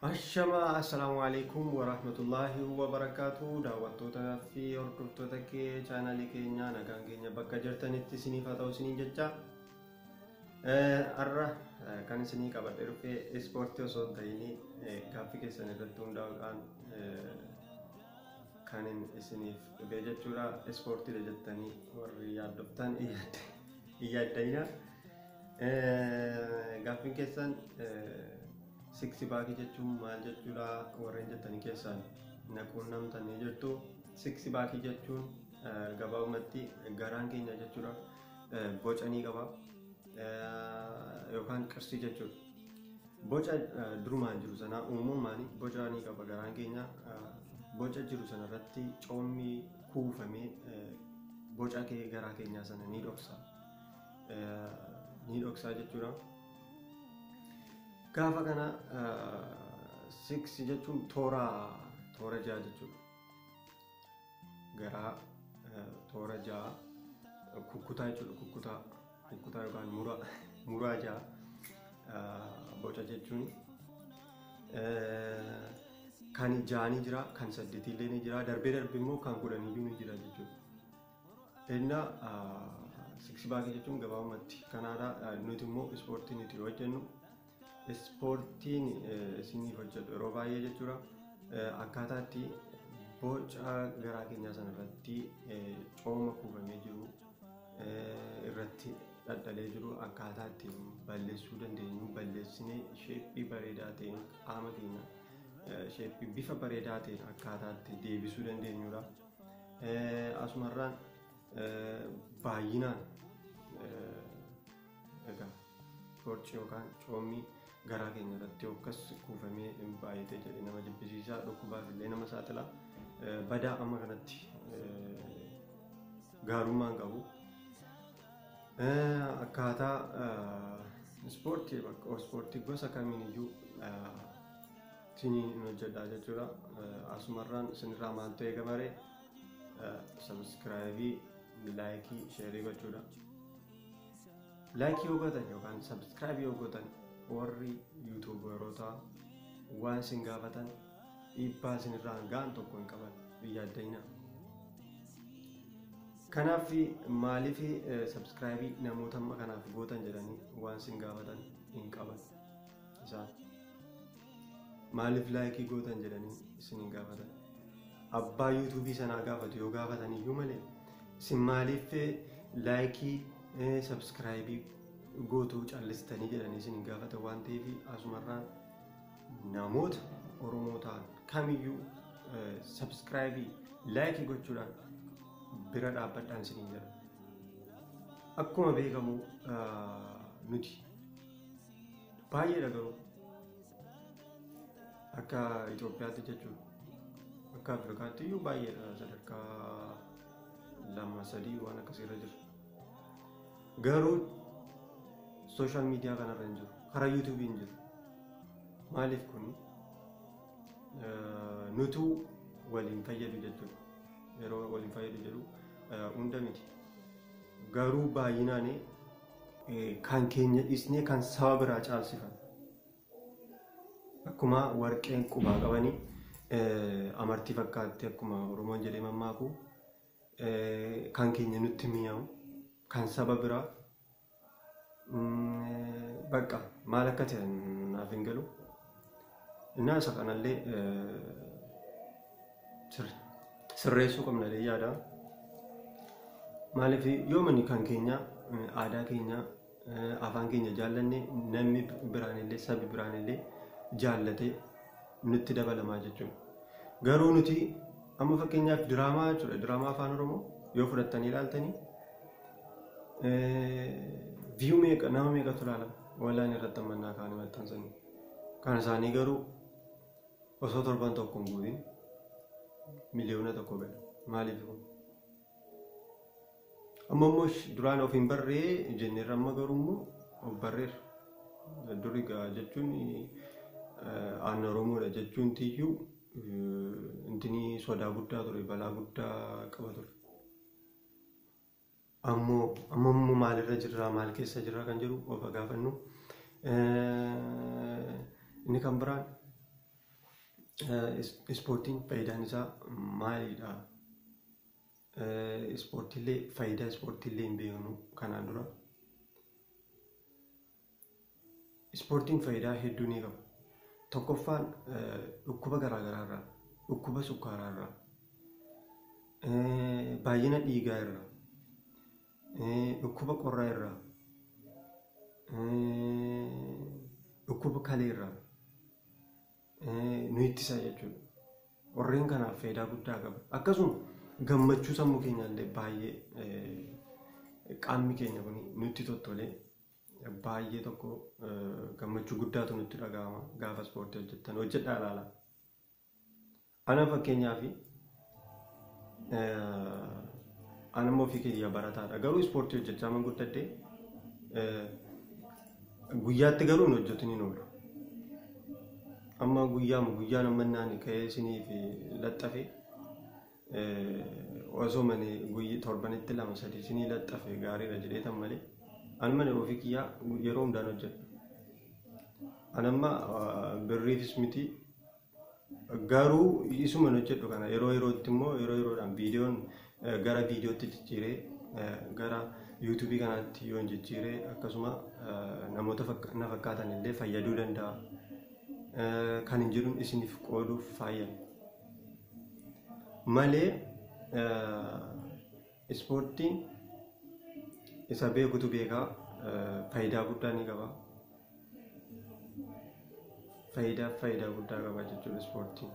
Assalamu alaikum wa rahmatullahi wa barakatuh. Daawwattoota fi hordoftoota kee chaanalii keenya nagaan keenya bakka jirtanitti isiniif haa ta'u isiniin jecha. Har'a kan isinii qabadhe dhufee ispoortii osoo hin ta'in gaaffii keessan irratti hundaa'uudhaan kan isiniif dhufee jechuudha. Ispoortiidha jettanii warri yaaddoftan iyyaddayina. Gaaffiin keessan siksi baakii jechuun maal jechuudha warreen jettanii keessaan naquun namtanii jirtu. Siksi baakii jechuun gabaabumatti garaan keenya jechuudha boca ni qaba yookaan qirsi jechuudha. Boca durumaan jiru sana uumamaan boca ni qaba garaan keenya. Boca jiru sana irratti coommi kuufamee boca garaa keenyaa sana ni dhoksa jechuudha. Gaafa kana siksi jechuun toora ja'a jechuudha. Garaa toora ja'a kukkutaa jechuudha. Kukkutaa yookaan muraa ja'a boca jechuun kan ja'anii jira, kan saddeetillee ni jira, darbee immoo kan kudhaniyyuu ni jira jechuudha. Inna siksi baakii jechuun gabaabumatti kanaadha. Nuti immoo ispoortii nuti hojjennu ispoortiin isiniif hojjedhu yeroo baay'ee jechuudha. Akkaataa itti boca garaa keenyaa sana irratti cooma kuufamee jiru irratti dhadhalee jiru akkaataa itti balleessuu dandeenyu balleessinee sheeppii bareedaa ta'een qaama keenya sheeppii bifa bareedaa ta'een akkaataa itti deebisuu dandeenyudha. Asumarraan baay'inaan boci yookaan coommi garaa keenya irratti yookas kuufamee baay'atee jedhee nama jibbisiisaa dhukkubaaf illee nama saaxila. Badaa amma kanatti gaarummaan qabu. Akkaataa ispoortii gosa kamiiniyyuu isiniin hojjedhaa jechuudha. Asumarraan isinirraa maaltu eegamaree sabskiraayibii, laayikii, sheerii gochuudha. Laayikii yoo gootan yookaan sabskiraayibii yoo gootan warri yuutuubaroota waan isin gaafatan dhiibbaa isinirraa gaan tokko hin qaban iyyaddayina. Kanaaf maaliif sabskiraayibii namoota amma kanaaf gootan jedhanii waan isin gaafatan hin qaban isaan. Maaliif laayikii gootan jedhanii isin hin gaafatan. Abbaa yuutuubii sanaa gaafatu yoo gaafatan iyyuu malee isin maaliif laayikii sabskiraayibii gootuu callistanii jedhanii isin gaafatan waan ta'eef asumarraan namoota Oromoo ta'an kamiyyuu sabskiraayibii laayikii gochuudhaan bira dhaabbadhaan isin jedha. Akkuma beekamu nuti baay'eedha garuu akka Itoophiyaatti jechuudha. Akka Afrikaatti iyyuu baay'eedha sadarkaa 2-3 waan akkasiirra jira. Garuu social media kanarra hin jiru, karaa YouTube hin jiru. Maaliif kun nutu waliin fayyadu jechuudha. Yeroo waliin fayyadu jedhu hunda miti. Garuu baay'inaan kan keenya dhisnee kan saba biraa caalsifan. Akkuma warqeen qubaa qabanii amartii fakkaatti akkuma Oromoon jedhee mammaaku kan keenya nutti mi'aawu kan saba biraa bakka maal akka ta'an naaf hin galu. Innaa isa kanallee sirreessuu qabna yaada. Maaliif yoomani kan keenya aadaa keenya afaan keenya jaallanne namni biraanillee sabi biraanillee jaallatee nutti dabalamaa jechuudha. Garuu nuti amma fakkeenyaaf diraamaa jechuudha. Diraamaa afaan Oromoo yoo fudhattanii ilaaltanii view meeqa nama meeqatu ilaala walaan irratti ammannaa kaanii maxxansanii. Kan isaanii garuu osoo torban tokko hin guutin miliyoona tokko gala. Maaliif kun? Amma immoo duraan of hin barree jenneerra amma garuu immoo of barreera. Duri jechuun aannan Oromoodha jechuun tiyyuu intini sodaa guddaa ture, balaa guddaa qaba ture. Ammoo maalirra jirra, maal keessa jirra kan jedhu of gaafannu. Inni kan biraan Ispoortiin faayidaan isaa maalidha? Faayidaa ispoortiillee hin beeknu kanaan dura. Ispoortiin faayidaa hedduu ni qaba. Tokkoffaan dhukkuba garaagaraa irraa, dhukkuba sukkaaraa irraa, baay'ina dhiigaa irraa, dhukkuba qorraa irraa, dhukkuba kalee irraa nu ittisa jechuudha. Warreen kanaaf faayidaa guddaa qaba. Akkasuma gammachuu sammuu keenyaallee baay'ee qaamni keenya kun nutti tottolee baay'ee tokko gammachuu guddaatu nutti dhagahama gaafa ispoortii hojjettan. Hojjedhaa ilaala. Ana fakkeenyaaf ana immoo ofii kiyya barataadha. Garuu ispoortii hojjechaa man guddadhee guyyaatti garuu hin hojjetu ni oolu. Amma guyyaan ammannaan ka'ee isiniif laxxafe osoo mani torbanitti 2-3 isinii laxxafe gaariidha jedheetan malee ani mana ofii kiyyaa yeroo hundaan hojjedha. Ani amma birriifis miti garuu isuma hojjedhu kana yeroo yerootti immoo yeroo yeroodhaan viidiyoon gara viidiyootti jijjiiree gara yuutuubii kanaatti yoo jijjiiree akkasuma namoota na fakkaatan illee fayyaduu danda'a. Kan hin jedhuun isiniif qooduuf faayyan malee ispoortiin isa beekutu beekaa faayidaa guddaa ni qaba. Faayidaa guddaa qaba jechuudha ispoortiin.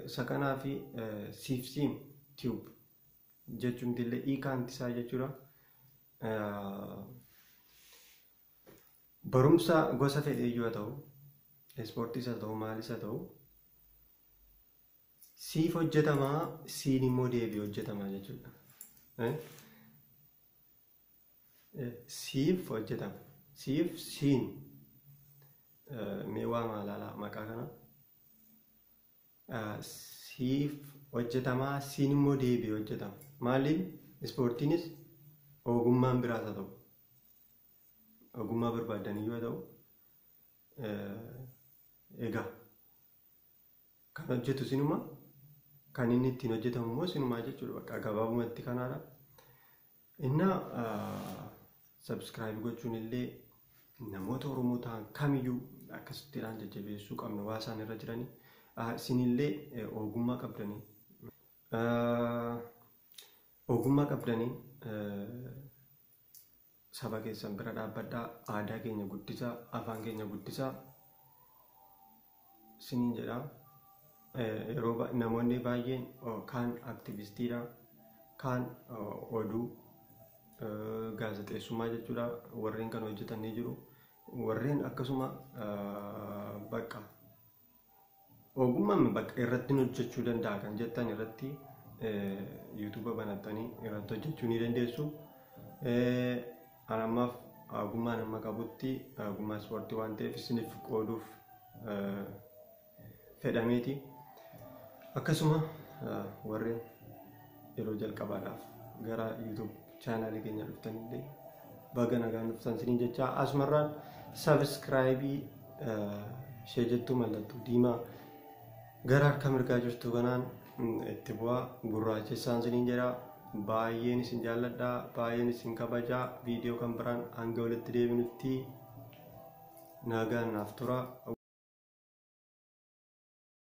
Isa kanaaf siifsiin tiyuub jechuun illee hiikaan isaa jechuudha. Barumsa gosa fedhee yoo ta'u, ispoortiis haa ta'u, maalis haa ta'u, siif hojjetamaa, siin immoo deebi'ee hojjetamaa jechuudha. Siif hojjetama. Siif siin mee waa maalaalaa maqaa kana. Siif hojjetamaa, siin immoo deebi'ee hojjetama. Maaliin ispoortiinis ogummaan biraas haa ta'u. Ogummaa barbaadanii yoo ta'u, egaa kan hojjetu sinuma, kan inni ittiin hojjetamu immoo sinumaa jechuudha. Bakka gabaabumatti kanaadha. Inna subscribe gochuun illee namoota Oromoo ta'an kamiyyuu akkasittiidhaan jajjabeessuu qabna waa isaan irra jiranii. Isinillee ogummaa qabdanii saba keessan bira dhaabbadhaa, aadaa keenya guddisaa, afaan keenya guddisaa isiniin jedha. Yeroo namoonni baay'een kaan aktivistiidha, kaan oduu gaazexeessummaa jechuudha. Warreen kan hojjetan ni jiru. Warreen akkasuma bakka ogummaan bakka irratti hojjechuu danda'a kan jettan irratti YouTube banattanii irratti hojjechuu ni dandeessu. Anammaaf ogummaa nama qabutti ogummaa ispoortii waan ta'eef isiniif qooduuf fedhameeti. Akkasuma warreen yeroo jalqabaadhaaf gara YouTube chaanaalii keenya dhuftanillee baga nagaan dhuftan isiniin jecha asumarraan subscribe ishee jettuu mallattoo diimaa gara harka mirgaa jirtu kanaan itti bu'aa gurraachessaan isiniin jedha. Baay'een isin jaalladhaa, baay'een isin kabajaa. Viidiyoo kan biraan hanga walitti deebinutti nagaan naaf tura.